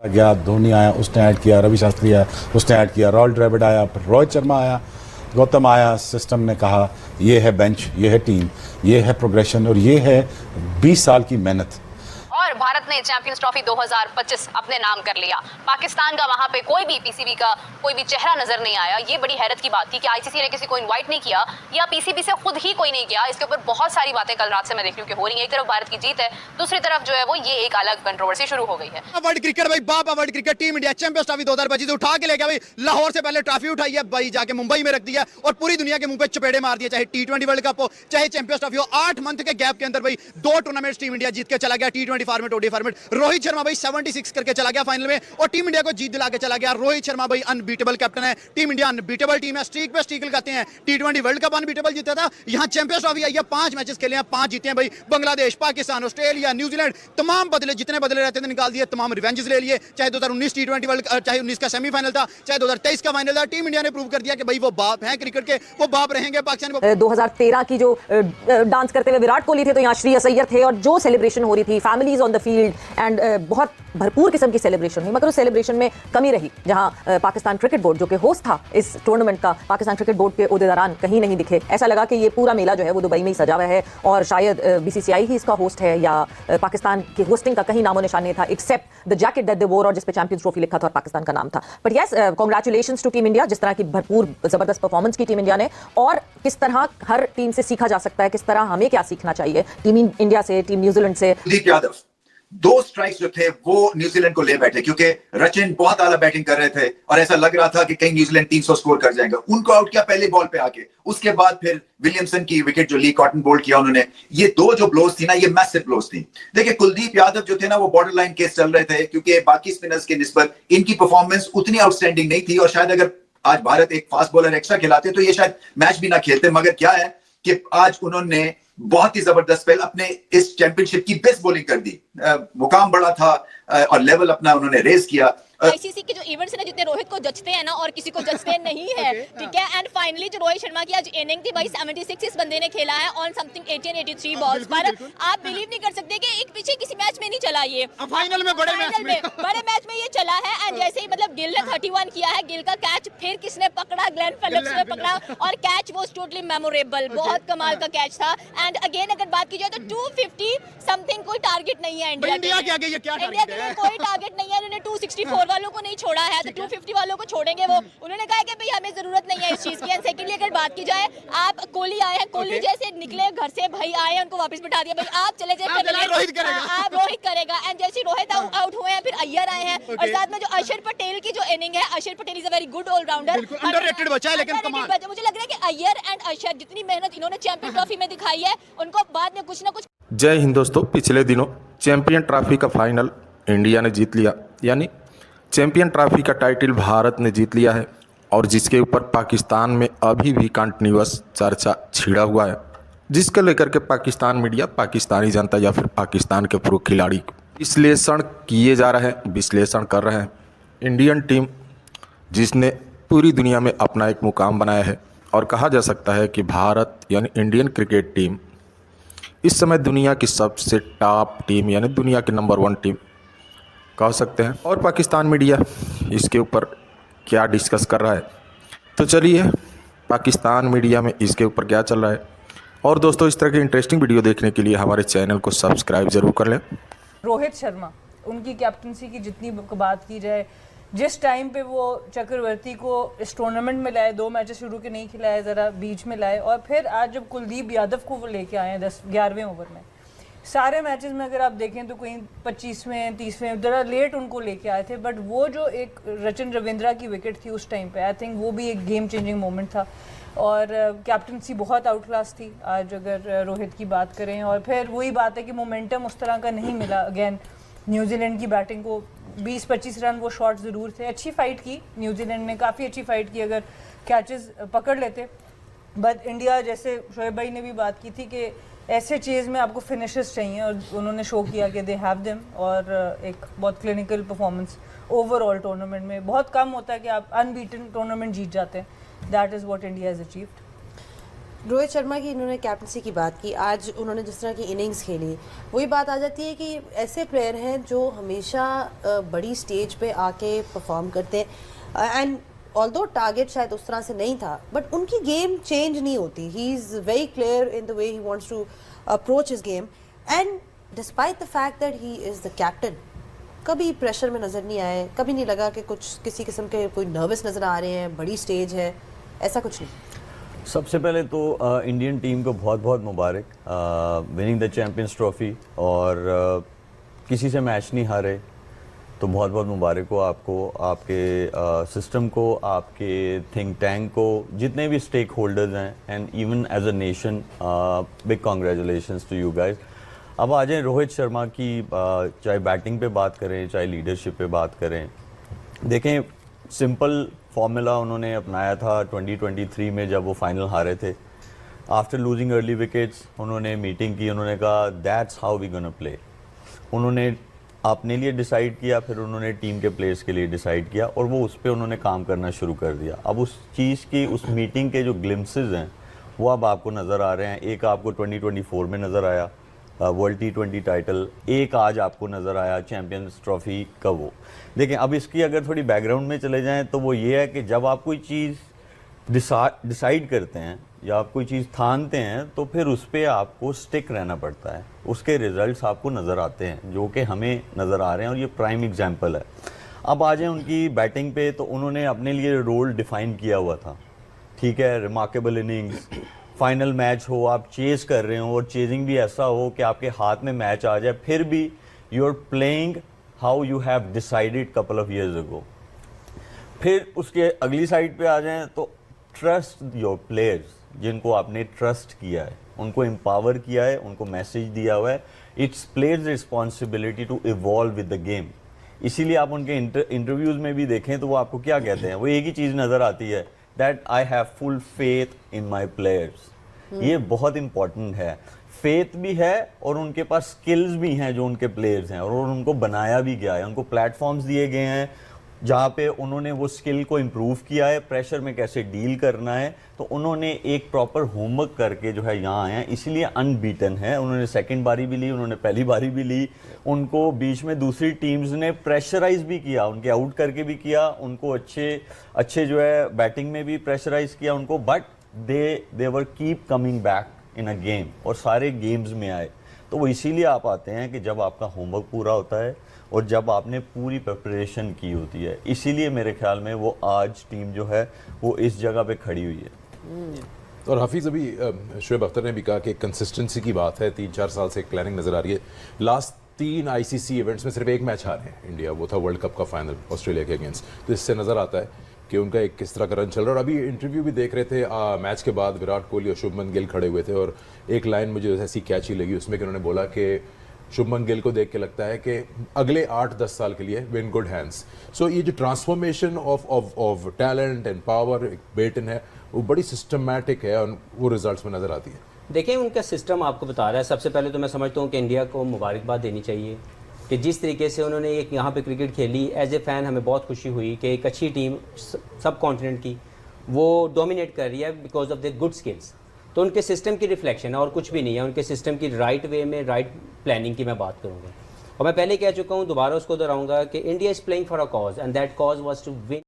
गया, धोनी आया उसने ऐड किया, रवि शास्त्री आया उसने ऐड किया, राहुल द्रविड़ आया, फिर रोहित शर्मा आया, गौतम आया, सिस्टम ने कहा ये है बेंच, ये है टीम, ये है प्रोग्रेशन और ये है 20 साल की मेहनत। और भारत ने चैंपियंस ट्रॉफी 2025 अपने नाम कर लिया। पाकिस्तान का वहां पे कोई भी पीसीबी का कोई भी चेहरा नजर नहीं आया। ये बड़ी हैरत की बात थी कि आईसीसी ने किसी को इनवाइट नहीं किया या पीसीबी से खुद ही कोई नहीं किया। इसके ऊपर बहुत सारी बातें कल रात से मैं देख रही हूँ कि हो रही है। एक तरफ भारत की जीत है, दूसरी तरफ जो है वो ये एक अलग कंट्रोवर्सी शुरू हो गई है। वर्ल्ड क्रिकेट भाई, बाप world cricket team India champions trophy 2025 उठा के ले गया भाई। लाहौर से पहले ट्रॉफी उठाई है भाई, जाके मुंबई में रख दिया और पूरी दुनिया के मुंह पे चपेड़े मार दिए। चाहे T20 वर्ल्ड कप हो, चाहे चैंपियंस ट्रॉफी हो, 8 मंथ के गैप के अंदर भाई 2 टूर्नामेंट्स टीम इंडिया जीत के चला गया। T20 format, ODI format. Rohit Sharma भाई 76 करके चला गया फाइनल में और टीम इंडिया को जीत दिला के चला गया। रोहित शर्मा भाई अनबीटेबल कैप्टन है, टीम इंडिया अनबीटेबल टीम है, स्ट्रीक पे स्ट्रीक लगाते हैं। T20 वर्ल्ड कप अनबीटेबल जीता था, यहाँ चैंपियंस ट्रॉफी आई है, 5 मैचेस खेले हैं, 5 जीते हैं भाई। बांग्लादेश, पाकिस्तान, ऑस्ट्रेलिया, न्यूजीलैंड, तमाम बदले जितने बदले रहते थे निकाल दिए, तमाम रिवेंजेस ले लिए। चाहे 2019 T20 वर्ल्ड, चाहे 19 का सेमीफाइनल था, चाहे 2023 का फाइनल था, टीम इंडिया ने प्रूव कर दिया कि भाई वो बाप हैं क्रिकेट के, वो बाप रहेंगे पाकिस्तान। 2013 की जो डांस करते हुए विराट कोहली थे, तो यहाँ श्रेयस अय्यर थे और जो सेलिब्रेशन हो रही थी, families on the field and बहुत भरपूर किस्म की सेलिब्रेशन हुई। मगर उस सेलिब्रेशन में कमी रही, जहां पाकिस्तान क्रिकेट बोर्ड जो कि होस्ट था इस टूर्नामेंट का, पाकिस्तान क्रिकेट बोर्ड के ओहदेदारान कहीं नहीं दिखे। ऐसा लगा कि ये पूरा मेला जो है वो दुबई में ही सजा हुआ है और शायद बीसीसीआई ही इसका होस्ट है या पाकिस्तान की होस्टिंग का कहीं नामो निशान नहीं था, except the jacket that they wore और जिस पे चैंपियंस ट्रॉफी लिखा था और पाकिस्तान का नाम था। But yes, congratulations to team India, जिस तरह की भरपूर जबरदस्त परफॉर्मेंस की टीम इंडिया ने और किस तरह हर टीम से सीखा जा सकता है, किस तरह हमें क्या सीखना चाहिए टीम इंडिया से, टीम न्यूजीलैंड से। कुलदीप यादव 2 स्ट्राइक्स जो थे वो न्यूजीलैंड को ले बैठे, क्योंकि रचिन बहुत आला बैटिंग कर रहे थे और ऐसा लग रहा था कि कहीं न्यूजीलैंड 300 स्कोर कर जाएगा। उनको आउट किया पहले बॉल पे आके, उसके बाद फिर विलियमसन की विकेट जो ली कॉटन बोल्ड किया उन्होंने। ये 2 जो ब्लोज थी ना, ये मैसिव ब्लोज थी। देखिए कुलदीप यादव जो थे ना, वो बॉर्डर लाइन केस चल रहे थे, क्योंकि बाकी स्पिनर्स के निस्बत इनकी परफॉर्मेंस उतनी आउटस्टैंडिंग नहीं थी और शायद अगर आज भारत एक फास्ट बॉलर एक्स्ट्रा खिलाते तो ये शायद मैच भी ना खेलते। मगर क्या है कि आज उन्होंने बहुत ही जबरदस्त स्पेल अपने इस चैंपियनशिप की बेस्ट बॉलिंग कर दी। मुकाम बड़ा था और लेवल अपना उन्होंने रेज किया। आईसीसी के जो इवेंट्स हैं जितने रोहित को जचते हैं ना और किसी को जचते नहीं है, ठीक है। एंड फाइनली जो रोहित शर्मा की आज इनिंग थी भाई, 76 इस बंदे ने खेला है ऑन समथिंग 83 बॉल्स पर। आप बिलीव नहीं कर सकते कि एक पीछे किसी मैच में नहीं चला ये, फाइनल में बड़े मैच में ये चला है। एंड जैसे ही मतलब गिल ने 31 किया है, गिल का कैच फिर किसने पकड़ा, ग्लेन फिलिप्स ने पकड़ा और कैच वाज टोटली मेमोरेबल, बहुत कमाल का कैच था। एंड अगेन अगर बात की जाए तो 250 समथिंग कोई टारगेट नहीं है इंडिया के आगे, इंडिया के लिए कोई टारगेट नहीं है। उन्होंने 264 वालों को नहीं छोड़ा है तो 250 वालों को छोड़ेंगे वो। उन्होंने कहा कि भाई हमें जरूरत नहीं है इस चीज की। एंड सेकेंडली अगर बात की जाए, आप कोहली आए हैं, कोहली जैसे निकले घर से भाई आए, उनको वापस बिठा दिया भाई आप चले जाए, आप रोहित करेगा। एंड जैसे रोहित आउट हुए हैं फिर अय्यर आए हैं और साथ में जो अक्षर पटेल की जो इनिंग है, Axar Patel is a very good allrounder, underrated बच्चा है लेकिन कमाल। मुझे लग रहा है कि अय्यर एंड अक्षर जितनी मेहनत इन्होंने चैंपियन ट्रॉफी में दिखाई है, उनको बाद में कुछ ना कुछ। जय हिंद दोस्तों, पिछले दिनों चैंपियन ट्रॉफी का फाइनल इंडिया ने जीत लिया, यानी चैंपियन ट्रॉफी का टाइटल भारत ने जीत लिया है और जिसके ऊपर पाकिस्तान में अभी भी कंटिन्यूअस चर्चा छिड़ा हुआ है, जिसके लेकर के पाकिस्तान मीडिया, पाकिस्तानी जनता या फिर पाकिस्तान के प्रो खिलाड़ी विश्लेषण किए जा रहे हैं, विश्लेषण कर रहे हैं। इंडियन टीम जिसने पूरी दुनिया में अपना एक मुकाम बनाया है और कहा जा सकता है कि भारत यानी इंडियन क्रिकेट टीम इस समय दुनिया की सबसे टॉप टीम यानी दुनिया की नंबर 1 टीम कह सकते हैं। और पाकिस्तान मीडिया इसके ऊपर क्या डिस्कस कर रहा है, तो चलिए पाकिस्तान मीडिया में इसके ऊपर क्या चल रहा है। और दोस्तों, इस तरह की इंटरेस्टिंग वीडियो देखने के लिए हमारे चैनल को सब्सक्राइब जरूर कर लें। रोहित शर्मा, उनकी कैप्टनसी की जितनी बात की जाए, जिस टाइम पे वो चक्रवर्ती को इस टूर्नामेंट में लाए, 2 मैचेस शुरू के नहीं खिलाए, ज़रा बीच में लाए और फिर आज जब कुलदीप यादव को वो लेके आए हैं 11वें ओवर में, सारे मैचेस में अगर आप देखें तो कहीं 25वें 30वें ज़रा लेट उनको लेके आए थे। बट वो जो एक रचिन रविंद्रा की विकेट थी उस टाइम पे, आई थिंक वो भी एक गेम चेंजिंग मोमेंट था और कैप्टनसी बहुत आउट क्लास थी आज अगर रोहित की बात करें। और फिर वही बात है कि मोमेंटम उस तरह का नहीं मिला। अगेन न्यूजीलैंड की बैटिंग को 20-25 रन वो शॉट ज़रूर थे, अच्छी फ़ाइट की न्यूजीलैंड ने, काफ़ी अच्छी फ़ाइट की अगर कैचेस पकड़ लेते। बट इंडिया, जैसे शोएब भाई ने भी बात की थी कि ऐसे चीज़ में आपको फिनिशर्स चाहिए और उन्होंने शो किया कि दे हैव देम। और एक बहुत क्लिनिकल परफॉर्मेंस ओवरऑल टूर्नामेंट में, बहुत कम होता है कि आप अनबीटन टूर्नामेंट जीत जाते हैं। That is what India has achieved. Rohit Sharma की इन्होंने कैप्टनसी की बात की, आज उन्होंने जिस तरह की इनिंग्स खेली, वही बात आ जाती है कि ऐसे प्लेयर हैं जो हमेशा बड़ी स्टेज पे आके परफॉर्म करते हैं एंड ऑल्दो टारगेट शायद उस तरह से नहीं था बट उनकी गेम चेंज नहीं होती. He is very clear in the way he wants to approach his game and despite the fact that he is the captain कभी प्रेशर में नज़र नहीं आए, कभी नहीं लगा कि कुछ किसी किस्म के कोई नर्वस नज़र आ रहे हैं, बड़ी स्टेज है, ऐसा कुछ नहीं. सबसे पहले तो इंडियन टीम को बहुत बहुत मुबारक विनिंग द चैम्पियंस ट्रॉफी और किसी से मैच नहीं हारे तो बहुत बहुत मुबारक हो आपको, आपके सिस्टम को, आपके थिंक टैंक को, जितने भी स्टेक होल्डर्स हैं and even as a nation big congratulations to you guys. अब आ जाएँ रोहित शर्मा की, चाहे बैटिंग पे बात करें चाहे लीडरशिप पे बात करें. देखें सिंपल फॉर्मूला उन्होंने अपनाया था 2023 में जब वो फाइनल हारे थे. आफ्टर लूजिंग अर्ली विकेट्स उन्होंने मीटिंग की, उन्होंने कहा that's how we gonna play. उन्होंने अपने लिए डिसाइड किया, फिर उन्होंने टीम के प्लेयर्स के लिए डिसाइड किया और वो उस पर उन्होंने काम करना शुरू कर दिया. अब उस चीज़ की, उस मीटिंग के जो ग्लिम्पसेस हैं वो अब आपको नज़र आ रहे हैं. एक आपको 2024 में नज़र आया वर्ल्ड T20 टाइटल, एक आज आपको नज़र आया चैम्पियंस ट्रॉफी का. वो देखें, अब इसकी अगर थोड़ी बैकग्राउंड में चले जाएं तो वो ये है कि जब आप कोई चीज़ डिसाइड करते हैं या आप कोई चीज़ ठानते हैं तो फिर उस पर आपको स्टिक रहना पड़ता है. उसके रिजल्ट्स आपको नज़र आते हैं जो कि हमें नज़र आ रहे हैं और ये प्राइम एग्जांपल है. अब आ जाएँ उनकी बैटिंग पे, तो उन्होंने अपने लिए रोल डिफ़ाइन किया हुआ था. ठीक है, रिमार्केबल इनिंग्स, फाइनल मैच हो, आप चेज कर रहे हो और चेजिंग भी ऐसा हो कि आपके हाथ में मैच आ जाए, फिर भी you are playing how you have decided couple of years ago. फिर उसके अगली साइड पे आ जाएं तो ट्रस्ट योर प्लेयर्स, जिनको आपने ट्रस्ट किया है, उनको एम्पावर किया है, उनको मैसेज दिया हुआ है. It's players responsibility to evolve with the game. इसीलिए आप उनके इंटरव्यूज़ में भी देखें तो वो आपको क्या कहते हैं, वो एक ही चीज़ नज़र आती है, that I have full faith in my players. ये बहुत इंपॉर्टेंट है. फेथ भी है और उनके पास स्किल्स भी हैं जो उनके प्लेयर्स हैं, और उनको बनाया भी गया है, उनको प्लेटफॉर्म्स दिए गए हैं जहाँ पे उन्होंने वो स्किल को इम्प्रूव किया है. प्रेशर में कैसे डील करना है, तो उन्होंने एक प्रॉपर होमवर्क करके जो है यहाँ आए हैं, इसलिए अनबीटन है. उन्होंने सेकंड बारी भी ली, उन्होंने पहली बारी भी ली. उनको बीच में दूसरी टीम्स ने प्रेशराइज भी किया, उनके आउट करके भी किया, उनको अच्छे जो है बैटिंग में भी प्रेशराइज किया उनको, but they were keep coming back in a game और सारे गेम्स में आए. तो वो इसीलिए आप आते हैं कि जब आपका होमवर्क पूरा होता है और जब आपने पूरी प्रिपरेशन की होती है. इसीलिए मेरे ख्याल में वो आज टीम जो है वो इस जगह पे खड़ी हुई है. और हाफिज़, अभी शुएब अख्तर ने भी कहा कि कंसिस्टेंसी की बात है, 3-4 साल से एक प्लानिंग नज़र आ रही है. लास्ट 3 ICC इवेंट्स में सिर्फ एक मैच हारे हैं इंडिया, वो था वर्ल्ड कप का फाइनल ऑस्ट्रेलिया के अगेंस्ट. तो इससे नज़र आता है कि उनका एक किस तरह का रन चल रहा है. और अभी इंटरव्यू भी देख रहे थे मैच के बाद, विराट कोहली और शुभमन गिल खड़े हुए थे और एक लाइन मुझे ऐसी कैची लगी उसमें कि उन्होंने बोला कि शुभमन गिल को देख के लगता है कि अगले 8-10 साल के लिए विन गुड हैंड्स. सो ये जो transformation of talent and power baton है वो बड़ी सिस्टमैटिक है और वो रिजल्ट्स में नज़र आती है. देखिए, उनका सिस्टम आपको बता रहा है. सबसे पहले तो मैं समझता हूँ कि इंडिया को मुबारकबाद देनी चाहिए कि जिस तरीके से उन्होंने एक यहाँ पे क्रिकेट खेली. एज ए फ़ैन हमें बहुत खुशी हुई कि एक अच्छी टीम सब कॉन्टिनेंट की वो डोमिनेट कर रही है because of the good skills. तो उनके सिस्टम की रिफ्लेक्शन है और कुछ भी नहीं है. उनके सिस्टम की राइट वे में राइट प्लानिंग की मैं बात करूँगा. और मैं पहले कह चुका हूँ, दोबारा उसको दोहराऊंगा कि India is playing for a cause and that cause was to win.